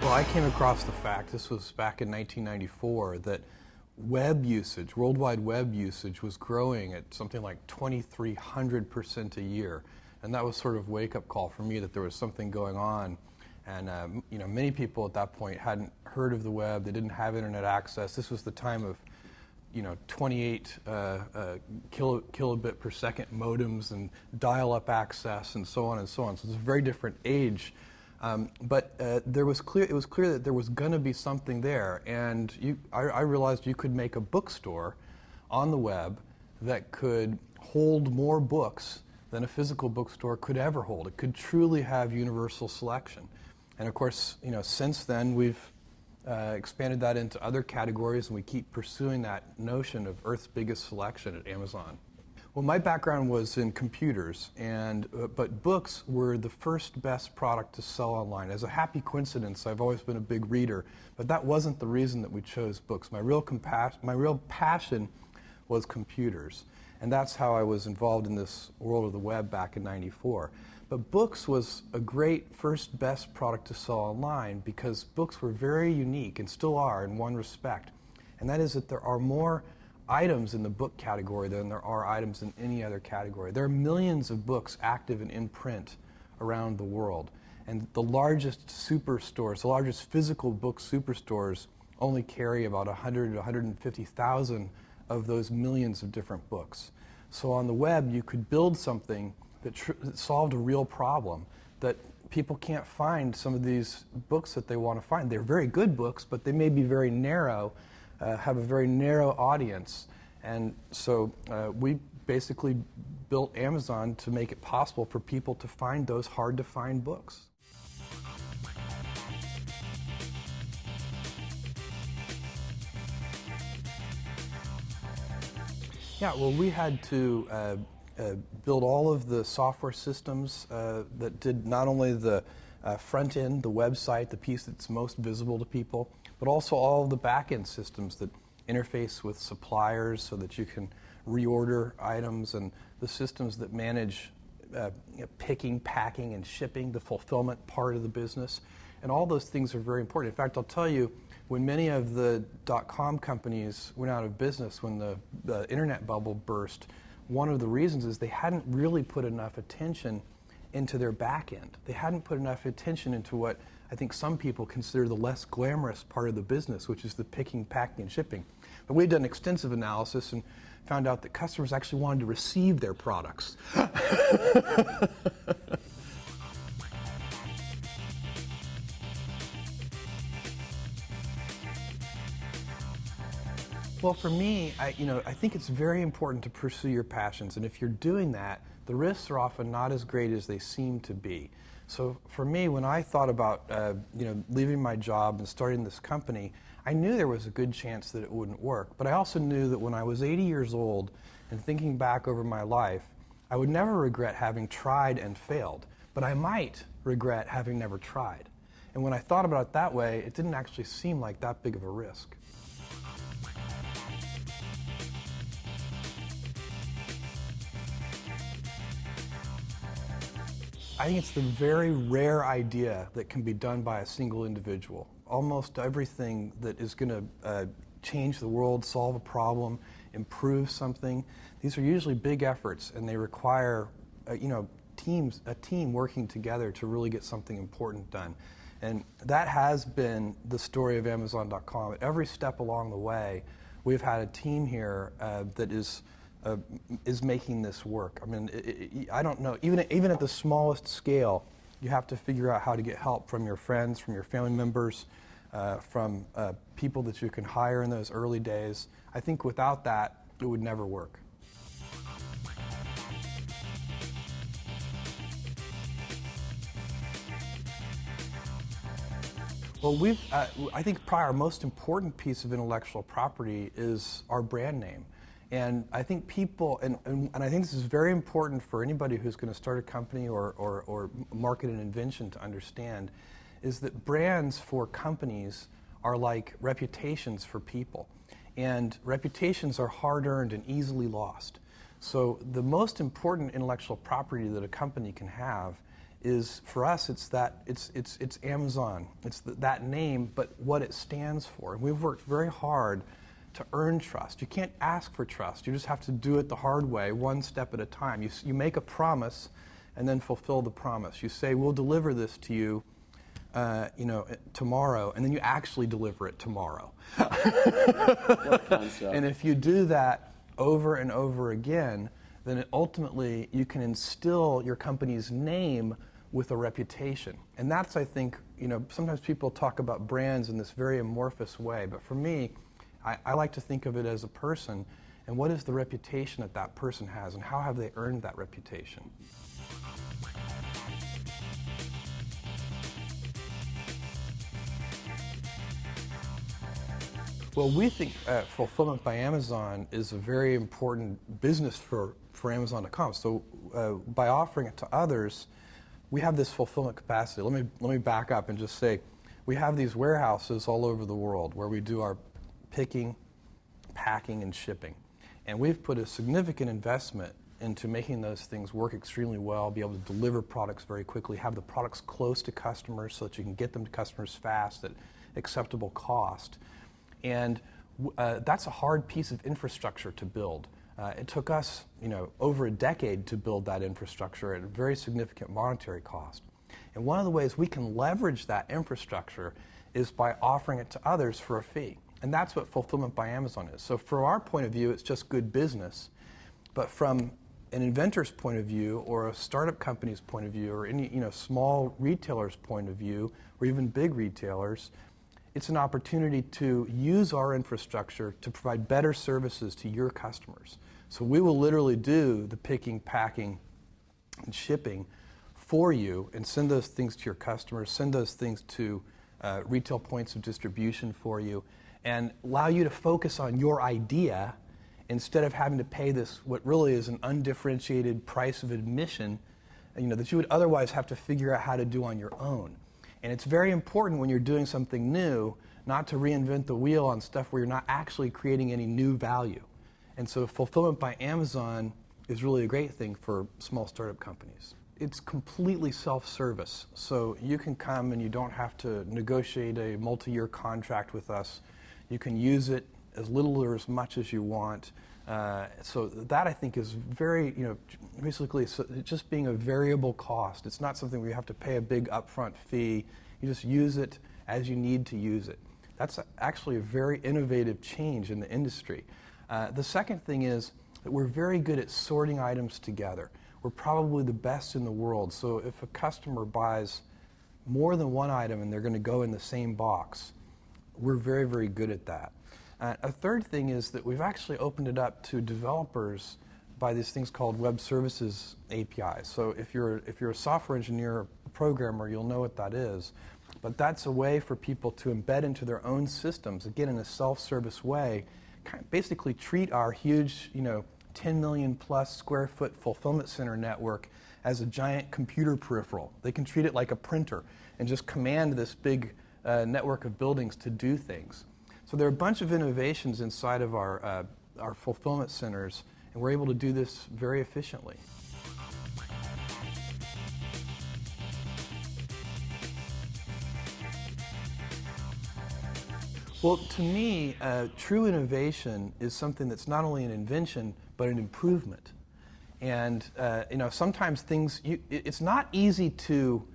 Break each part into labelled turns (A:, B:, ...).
A: Well, I came across the fact, this was back in 1994, that web usage, worldwide web usage, was growing at something like 2,300% a year. And that was sort of a wake-up call for me that there was something going on. And many people at that point hadn't heard of the web. They didn't have internet access. This was the time of 28 kilobit per second modems and dial-up access and so on and so on. So it's a very different age. But it was clear that there was going to be something there, and I realized you could make a bookstore on the web that could hold more books than a physical bookstore could ever hold. It could truly have universal selection. And of course, since then we've expanded that into other categories, and we keep pursuing that notion of Earth's biggest selection at Amazon. Well, my background was in computers, but books were the first best product to sell online. As a happy coincidence, I've always been a big reader, but that wasn't the reason that we chose books. My real passion was computers, and that's how I was involved in this world of the web back in '94. But books was a great first best product to sell online because books were very unique, and still are in one respect, and that is that there are more items in the book category than there are items in any other category. There are millions of books active and in print around the world. And the largest superstores, the largest physical book superstores, only carry about 100 to 150,000 of those millions of different books. So on the web, you could build something that solved a real problem, that people can't find some of these books that they want to find. They're very good books, but they may be very narrow, have a very narrow audience. And so we basically built Amazon to make it possible for people to find those hard-to-find books. Yeah, well, we had to build all of the software systems that did not only the front end, the website, the piece that's most visible to people, but also all of the back-end systems that interface with suppliers so that you can reorder items, and the systems that manage picking, packing, and shipping, the fulfillment part of the business. And all those things are very important. In fact, I'll tell you, when many of the .com companies went out of business, when the internet bubble burst, one of the reasons is they hadn't really put enough attention into their back end. They hadn't put enough attention into what I think some people consider the less glamorous part of the business, which is the picking, packing, and shipping. But we'd done extensive analysis and found out that customers actually wanted to receive their products. Well, for me, I think it's very important to pursue your passions, and if you're doing that, the risks are often not as great as they seem to be. So for me, when I thought about leaving my job and starting this company, I knew there was a good chance that it wouldn't work. But I also knew that when I was 80 years old and thinking back over my life, I would never regret having tried and failed, but I might regret having never tried. And when I thought about it that way, it didn't actually seem like that big of a risk. I think it's the very rare idea that can be done by a single individual. Almost everything that is going to change the world, solve a problem, improve something, these are usually big efforts, and they require a team working together to really get something important done. And that has been the story of Amazon.com. At every step along the way, we've had a team here that is making this work. I mean, I don't know, even at the smallest scale, you have to figure out how to get help from your friends, from your family members, from people that you can hire in those early days. I think without that, it would never work. Well, I think probably our most important piece of intellectual property is our brand name. And I think people, and I think this is very important for anybody who's going to start a company or market an invention to understand, is that brands for companies are like reputations for people. And reputations are hard-earned and easily lost. So the most important intellectual property that a company can have is, for us, it's Amazon. It's that name, but what it stands for. And we've worked very hard to earn trust. You can't ask for trust. You just have to do it the hard way, one step at a time. You make a promise and then fulfill the promise. You say, we'll deliver this to you, tomorrow, and then you actually deliver it tomorrow.
B: What concept.
A: And if you do that over and over again, then ultimately you can instill your company's name with a reputation. And that's, I think, sometimes people talk about brands in this very amorphous way, but for me, I like to think of it as a person, and what is the reputation that that person has, and how have they earned that reputation? Well, we think fulfillment by Amazon is a very important business for Amazon.com. So by offering it to others, we have this fulfillment capacity. Let me back up and just say, we have these warehouses all over the world where we do our picking, packing, and shipping. And we've put a significant investment into making those things work extremely well, be able to deliver products very quickly, have the products close to customers so that you can get them to customers fast at acceptable cost. And that's a hard piece of infrastructure to build. It took us, over a decade to build that infrastructure at a very significant monetary cost. And one of the ways we can leverage that infrastructure is by offering it to others for a fee. And that's what fulfillment by Amazon is. So from our point of view, it's just good business. But from an inventor's point of view, or a startup company's point of view, or any small retailer's point of view, or even big retailers, it's an opportunity to use our infrastructure to provide better services to your customers. So we will literally do the picking, packing, and shipping for you and send those things to your customers, send those things to retail points of distribution for you, and allow you to focus on your idea instead of having to pay this, what really is an undifferentiated price of admission, that you would otherwise have to figure out how to do on your own. And it's very important when you're doing something new not to reinvent the wheel on stuff where you're not actually creating any new value. And so fulfillment by Amazon is really a great thing for small startup companies. It's completely self-service. So you can come and you don't have to negotiate a multi-year contract with us. You can use it as little or as much as you want. So that, I think, is very, basically just being a variable cost. It's not something where you have to pay a big upfront fee. You just use it as you need to use it. That's actually a very innovative change in the industry. The second thing is that we're very good at sorting items together. We're probably the best in the world. So if a customer buys more than one item and they're going to go in the same box, we're very, very good at that. A third thing is that we've actually opened it up to developers by these things called web services APIs. So if you're a software engineer or programmer, you'll know what that is. But that's a way for people to embed into their own systems, again, in a self-service way, basically treat our huge, 10 million plus square foot fulfillment center network as a giant computer peripheral. They can treat it like a printer and just command this big network of buildings to do things. So there are a bunch of innovations inside of our fulfillment centers, and we're able to do this very efficiently. Well, to me, true innovation is something that's not only an invention, but an improvement. And sometimes things, it's not easy to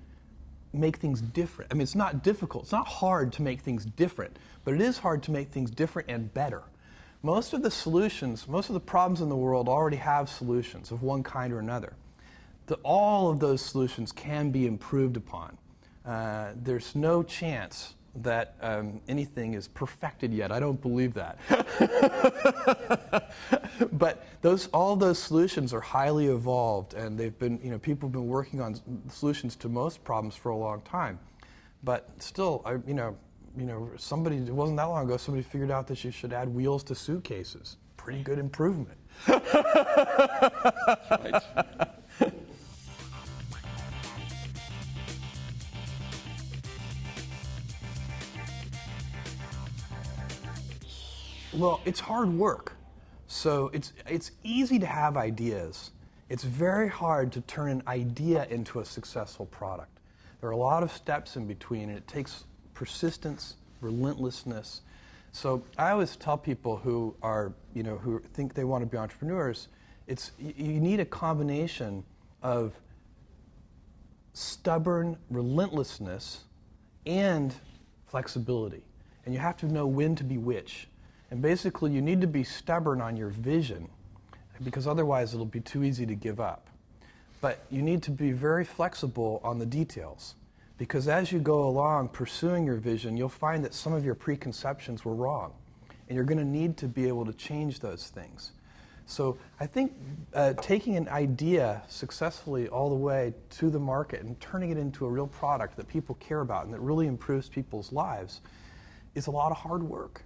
A: make things different. I mean, it's not difficult. It's not hard to make things different, but it is hard to make things different and better. Most of the solutions, most of the problems in the world already have solutions of one kind or another. All of those solutions can be improved upon. There's no chance that anything is perfected yet. I don't believe that. But all those solutions are highly evolved, and they've been, people have been working on solutions to most problems for a long time. But still, somebody, it wasn't that long ago, somebody figured out that you should add wheels to suitcases. Pretty good improvement.
B: Right.
A: Well, it's hard work. So it's easy to have ideas. It's very hard to turn an idea into a successful product. There are a lot of steps in between, and it takes persistence, relentlessness. So I always tell people who are, who think they want to be entrepreneurs, you need a combination of stubborn relentlessness and flexibility. And you have to know when to be which. And basically, you need to be stubborn on your vision, because otherwise it'll be too easy to give up. But you need to be very flexible on the details, because as you go along pursuing your vision, you'll find that some of your preconceptions were wrong, and you're going to need to be able to change those things. So I think taking an idea successfully all the way to the market and turning it into a real product that people care about and that really improves people's lives is a lot of hard work.